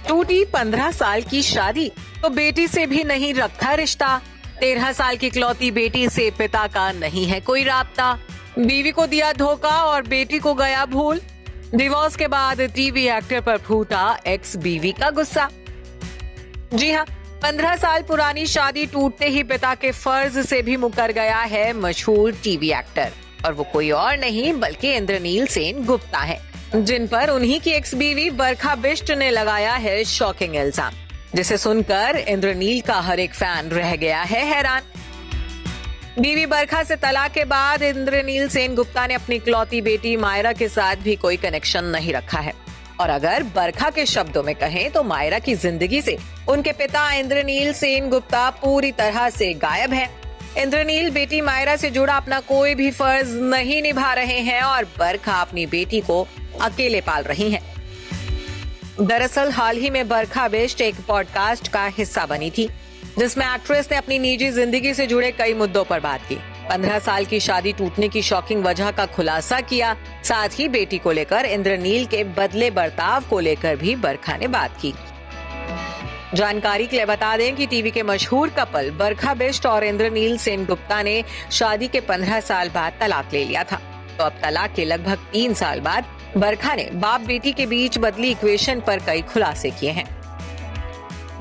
टूटी 15 साल की शादी तो बेटी से भी नहीं रखा रिश्ता। 13 साल की इकलौती बेटी से पिता का नहीं है कोई राब्ता। बीवी को दिया धोखा और बेटी को गया भूल। डिवोर्स के बाद टीवी एक्टर पर फूटा एक्स बीवी का गुस्सा। जी हाँ, 15 साल पुरानी शादी टूटते ही पिता के फर्ज से भी मुकर गया है मशहूर टीवी एक्टर, और वो कोई और नहीं बल्कि इंद्रनील सेन गुप्ता है, जिन पर उन्हीं की एक्स बीवी बरखा बिष्ट ने लगाया है शॉकिंग इल्जाम, जिसे सुनकर इंद्रनील का हर एक फैन रह गया है हैरान। बीवी बरखा से तलाक के बाद इंद्रनील सेन गुप्ता ने अपनी इकलौती बेटी मायरा के साथ भी कोई कनेक्शन नहीं रखा है, और अगर बरखा के शब्दों में कहें तो मायरा की जिंदगी से उनके पिता इंद्रनील सेन गुप्ता पूरी तरह से गायब हैं। इंद्रनील बेटी मायरा से जुड़ा अपना कोई भी फर्ज नहीं निभा रहे हैं और बरखा अपनी बेटी को अकेले पाल रही हैं। दरअसल हाल ही में बरखा बिष्ट एक पॉडकास्ट का हिस्सा बनी थी, जिसमें एक्ट्रेस ने अपनी निजी जिंदगी से जुड़े कई मुद्दों पर बात की। 15 साल की शादी टूटने की शॉकिंग वजह का खुलासा किया, साथ ही बेटी को लेकर इंद्रनील के बदले बर्ताव को लेकर भी बरखा ने बात की। जानकारी के लिए बता दें कि टीवी के मशहूर कपल बरखा बिष्ट और इंद्रनील सेन गुप्ता ने शादी के 15 साल बाद तलाक ले लिया था। तो अब तलाक के लगभग 3 साल बाद बरखा ने बाप बेटी के बीच बदली इक्वेशन पर कई खुलासे किए हैं।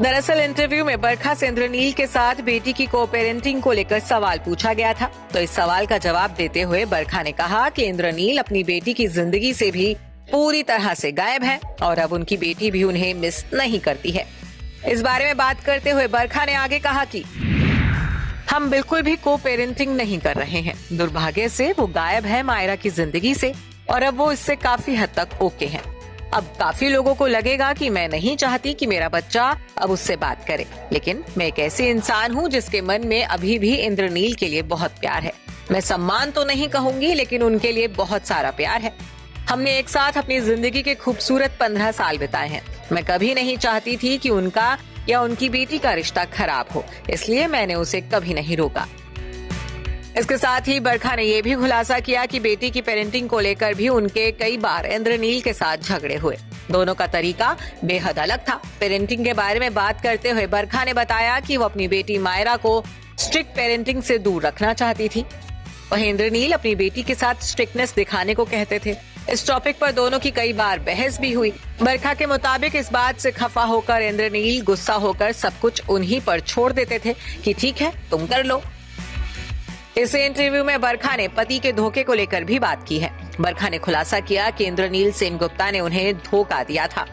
दरअसल इंटरव्यू में बरखा से इंद्रनील के साथ बेटी की को पेरेंटिंग को लेकर सवाल पूछा गया था। तो इस सवाल का जवाब देते हुए बरखा ने कहा कि इंद्रनील अपनी बेटी की जिंदगी से भी पूरी तरह से गायब है और अब उनकी बेटी भी उन्हें मिस नहीं करती है। इस बारे में बात करते हुए बरखा ने आगे कहा कि हम बिल्कुल भी को पेरेंटिंग नहीं कर रहे हैं। दुर्भाग्य से वो गायब है मायरा की जिंदगी से और अब वो इससे काफी हद तक ओके हैं। अब काफी लोगों को लगेगा कि मैं नहीं चाहती कि मेरा बच्चा अब उससे बात करे, लेकिन मैं एक ऐसी इंसान हूँ जिसके मन में अभी भी इंद्रनील के लिए बहुत प्यार है। मैं सम्मान तो नहीं कहूंगी, लेकिन उनके लिए बहुत सारा प्यार है। हमने एक साथ अपनी जिंदगी के खूबसूरत 15 साल बिताए हैं। मैं कभी नहीं चाहती थी कि उनका या उनकी बेटी का रिश्ता खराब हो, इसलिए मैंने उसे कभी नहीं रोका। इसके साथ ही बरखा ने यह भी खुलासा किया कि बेटी की पेरेंटिंग को लेकर भी उनके कई बार इंद्रनील के साथ झगड़े हुए। दोनों का तरीका बेहद अलग था। पेरेंटिंग के बारे में बात करते हुए बरखा ने बताया कि वो अपनी बेटी मायरा को स्ट्रिक्ट पेरेंटिंग से दूर रखना चाहती थी, वहीं इंद्रनील अपनी बेटी के साथ स्ट्रिक्टनेस दिखाने को कहते थे। इस टॉपिक पर दोनों की कई बार बहस भी हुई। बरखा के मुताबिक इस बात से खफा होकर इंद्रनील गुस्सा होकर सब कुछ उन्हीं पर छोड़ देते थे कि ठीक है तुम कर लो। इस इंटरव्यू में बरखा ने पति के धोखे को लेकर भी बात की है। बरखा ने खुलासा किया कि इंद्रनील सेन गुप्ता ने उन्हें धोखा दिया था।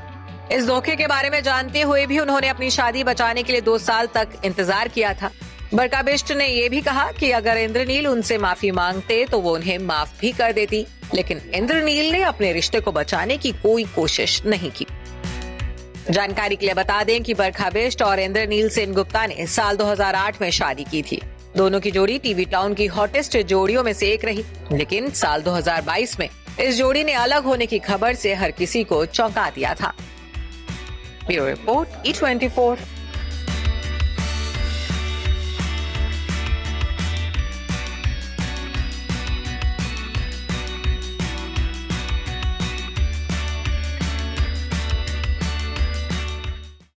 इस धोखे के बारे में जानते हुए भी उन्होंने अपनी शादी बचाने के लिए 2 साल तक इंतजार किया था। बरखा बिष्ट ने यह भी कहा कि अगर इंद्रनील उनसे माफी मांगते तो वो उन्हें माफ भी कर देती, लेकिन इंद्रनील ने अपने रिश्ते को बचाने की कोई कोशिश नहीं की। जानकारी के लिए बता दें कि बरखा बिष्ट और इंद्रनील सेन गुप्ता ने साल 2008 में शादी की थी। दोनों की जोड़ी टीवी टाउन की हॉटेस्ट जोड़ियों में से एक रही, लेकिन साल 2022 में इस जोड़ी ने अलग होने की खबर से हर किसी को चौंका दिया था। Bureau report E24।